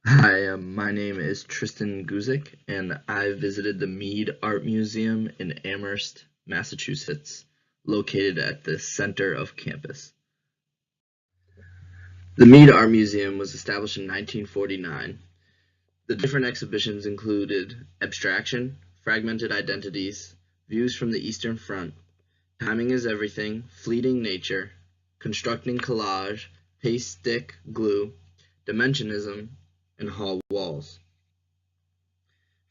Hi, my name is Tristan Guzik, and I visited the Mead Art Museum in Amherst, Massachusetts, located at the center of campus. The Mead Art Museum was established in 1949. The different exhibitions included abstraction, fragmented identities, views from the Eastern Front, timing is everything, fleeting nature, constructing collage, paste stick glue, dimensionism, and hall walls.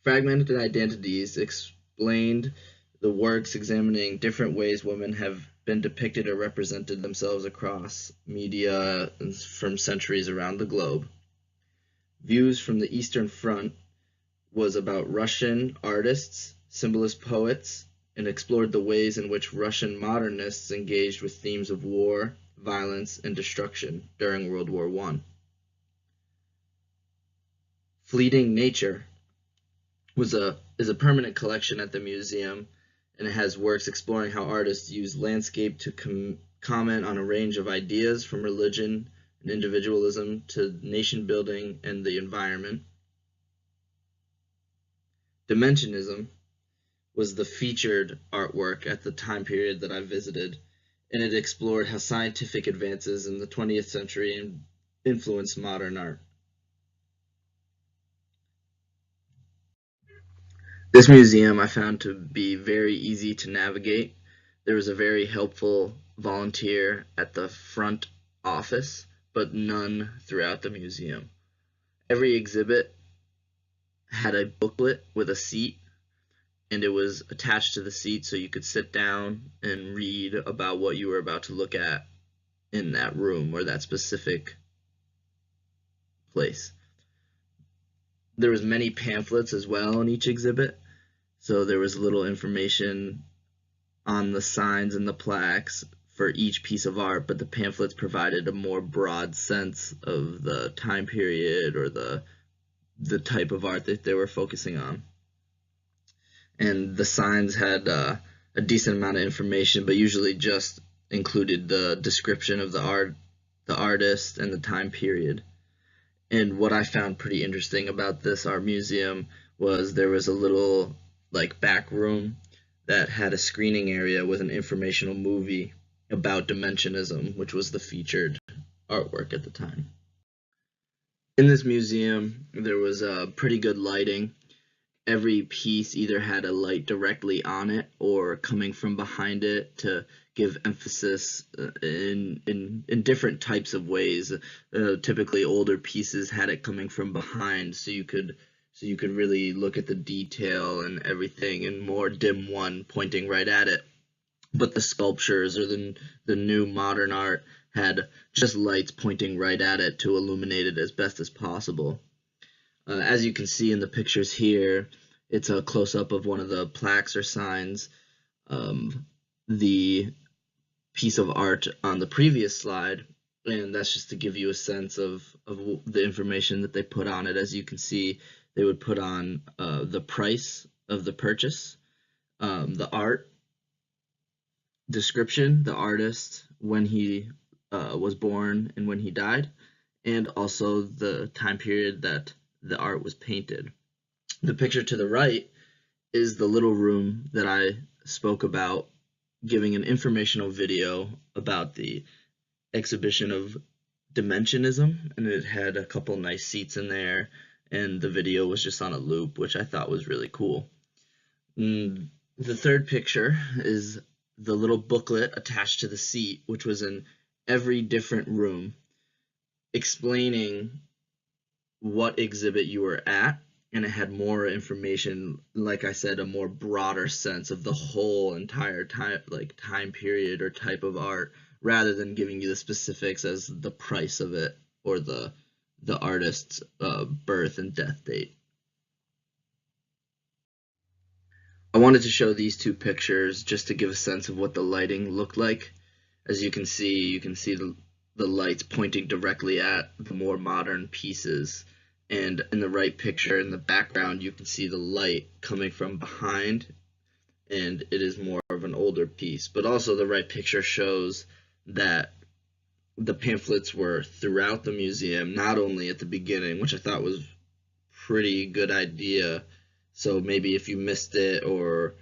Fragmented Identities explained the works examining different ways women have been depicted or represented themselves across media from centuries around the globe. Views from the Eastern Front was about Russian artists, symbolist poets, and explored the ways in which Russian modernists engaged with themes of war, violence, and destruction during World War I. Fleeting Nature is a permanent collection at the museum, and it has works exploring how artists use landscape to comment on a range of ideas from religion and individualism to nation building and the environment. Dimensionism was the featured artwork at the time period that I visited, and it explored how scientific advances in the 20th century influenced modern art. This museum I found to be very easy to navigate. There was a very helpful volunteer at the front office, but none throughout the museum. Every exhibit had a booklet with a seat, and it was attached to the seat so you could sit down and read about what you were about to look at in that room or that specific place. There was many pamphlets as well in each exhibit, so there was little information on the signs and the plaques for each piece of art, but the pamphlets provided a more broad sense of the time period or the type of art that they were focusing on. And the signs had a decent amount of information, but usually just included the description of the artist, and the time period. And what I found pretty interesting about this art museum was there was a little like back room that had a screening area with an informational movie about Dimensionism, which was the featured artwork at the time. In this museum, there was pretty good lighting. Every piece either had a light directly on it or coming from behind it to give emphasis in different types of ways. Typically, older pieces had it coming from behind, so you could really look at the detail and everything, and more dim one pointing right at it. But the sculptures or the new modern art had just lights pointing right at it to illuminate it as best as possible. As you can see in the pictures here, it's a close-up of one of the plaques or signs. The piece of art on the previous slide, and that's just to give you a sense of the information that they put on it. As you can see, they would put on the price of the purchase, the art description, the artist, when he was born and when he died, and also the time period that the art was painted. The picture to the right is the little room that I spoke about, giving an informational video about the exhibition of Dimensionism, and it had a couple nice seats in there, and the video was just on a loop, which I thought was really cool. The third picture is the little booklet attached to the seat, which was in every different room, explaining what exhibit you were at, and it had more information, like I said, a more broader sense of the whole entire time period or type of art, rather than giving you the specifics as the price of it or the artist's birth and death date. I wanted to show these two pictures just to give a sense of what the lighting looked like. As you can see the lights pointing directly at the more modern pieces. And in the right picture in the background, you can see the light coming from behind, and it is more of an older piece. But also the right picture shows that the pamphlets were throughout the museum, not only at the beginning, which I thought was pretty good idea. So maybe if you missed it or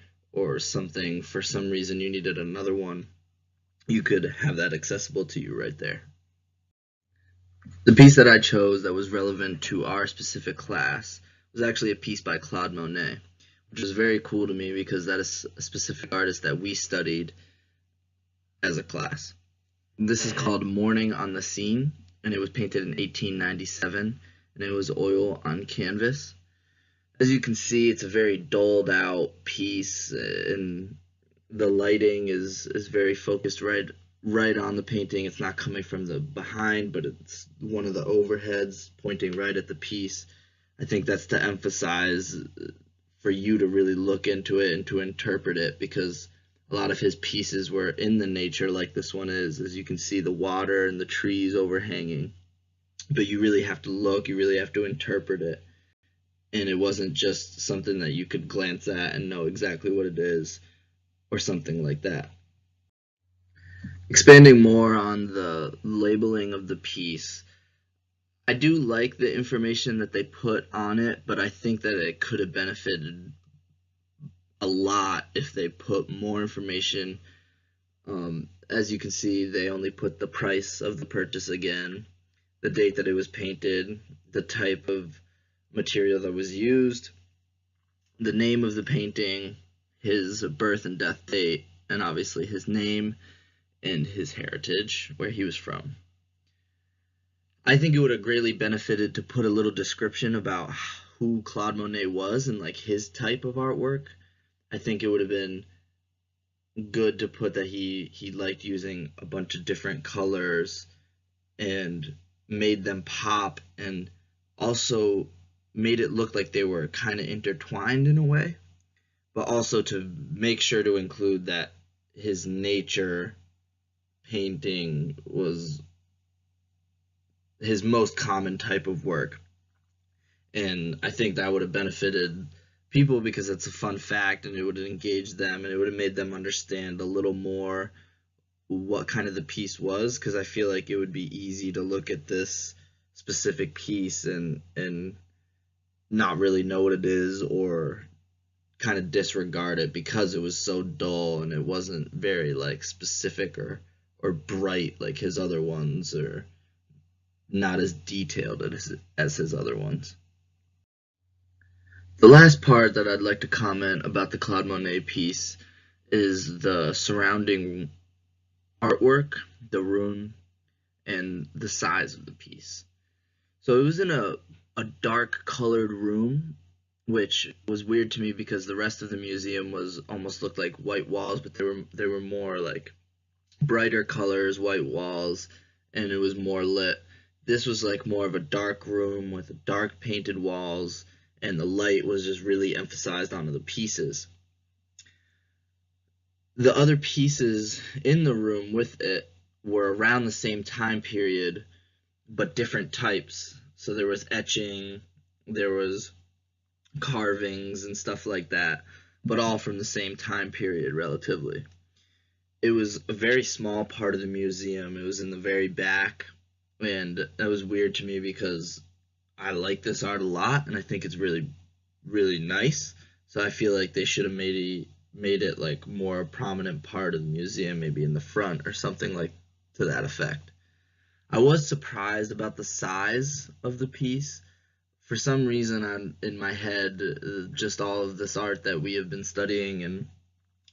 something for some reason you needed another one, you could have that accessible to you right there. The piece that I chose that was relevant to our specific class was actually a piece by Claude Monet, which was very cool to me because that is a specific artist that we studied as a class. This is called Morning on the Scene, and it was painted in 1897, and it was oil on canvas. As you can see, it's a very dulled out piece, and the lighting is very focused right on the painting. It's not coming from the behind, but it's one of the overheads pointing right at the piece. I think that's to emphasize for you to really look into it and to interpret it, because a lot of his pieces were in the nature like this one is. As you can see, the water and the trees overhanging. But you really have to look, you really have to interpret it. And it wasn't just something that you could glance at and know exactly what it is or something like that. Expanding more on the labeling of the piece, I do like the information that they put on it, but I think that it could have benefited a lot if they put more information. As you can see, they only put the price of the purchase again, the date that it was painted, the type of material that was used, the name of the painting, his birth and death date, and obviously his name and his heritage, where he was from. I think it would have greatly benefited to put a little description about who Claude Monet was and like his type of artwork. I think it would have been good to put that he liked using a bunch of different colors and made them pop, and also made it look like they were kind of intertwined in a way, but also to make sure to include that his nature painting was his most common type of work. And I think that would have benefited people because it's a fun fact, and it would have engaged them, and it would have made them understand a little more what kind of the piece was, because I feel like it would be easy to look at this specific piece and not really know what it is, or kind of disregard it because it was so dull and it wasn't very like specific or bright like his other ones, or not as detailed as his other ones. The last part that I'd like to comment about the Claude Monet piece is the surrounding artwork, the room, and the size of the piece. So it was in a dark colored room, which was weird to me because the rest of the museum was almost looked like white walls, but they were more like brighter colors, white walls, and it was more lit. This was like more of a dark room with dark painted walls, and the light was just really emphasized onto the pieces. The other pieces in the room with it were around the same time period, but different types. So there was etching, there was carvings and stuff like that, but all from the same time period relatively. It was a very small part of the museum. It was in the very back, and that was weird to me because I like this art a lot, and I think it's really, really nice. So I feel like they should have made it like more a prominent part of the museum, maybe in the front or something like to that effect. I was surprised about the size of the piece. For some reason, in my head, just all of this art that we have been studying and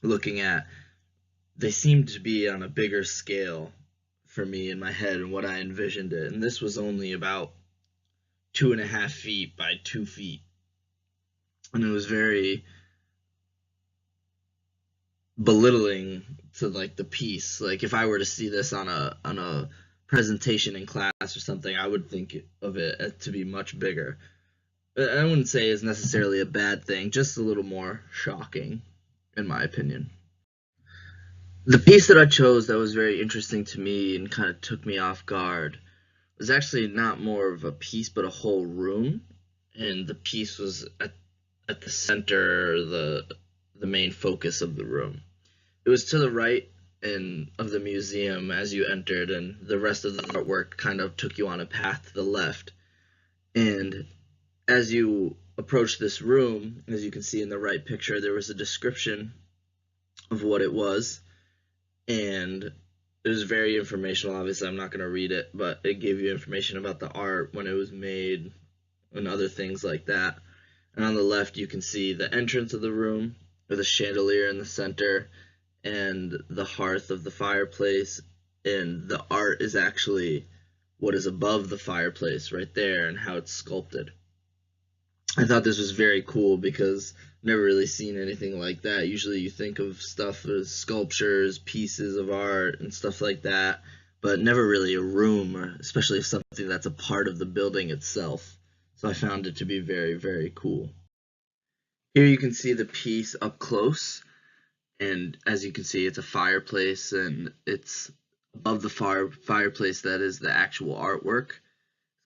looking at, they seemed to be on a bigger scale for me in my head and what I envisioned it. And this was only about 2.5 feet by 2 feet. And it was very belittling to like the piece. Like if I were to see this on a presentation in class or something, I would think of it to be much bigger. I wouldn't say it's necessarily a bad thing, just a little more shocking, in my opinion. The piece that I chose that was very interesting to me and kind of took me off guard was actually not more of a piece, but a whole room. And the piece was at the center, the main focus of the room. It was to the right of the museum as you entered, and the rest of the artwork kind of took you on a path to the left. And as you approach this room, as you can see in the right picture, there was a description of what it was, and it was very informational. Obviously, I'm not going to read it, but it gave you information about the art, when it was made, and other things like that. And on the left, you can see the entrance of the room with a chandelier in the center and the hearth of the fireplace. And the art is actually what is above the fireplace right there and how it's sculpted. I thought this was very cool because I've never really seen anything like that. Usually you think of stuff as sculptures, pieces of art, and stuff like that, but never really a room, or especially something that's a part of the building itself. So I found it to be very, very cool. Here you can see the piece up close, and as you can see, it's a fireplace, and it's above the fireplace that is the actual artwork,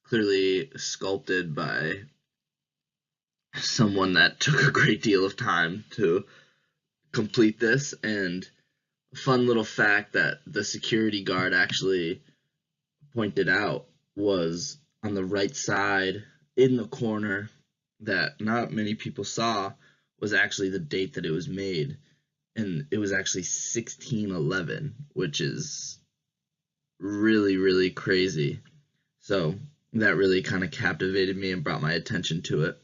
clearly sculpted by someone that took a great deal of time to complete this. And a fun little fact that the security guard actually pointed out was on the right side in the corner, that not many people saw, was actually the date that it was made, and it was actually 1611, which is really, really crazy. So that really kind of captivated me and brought my attention to it.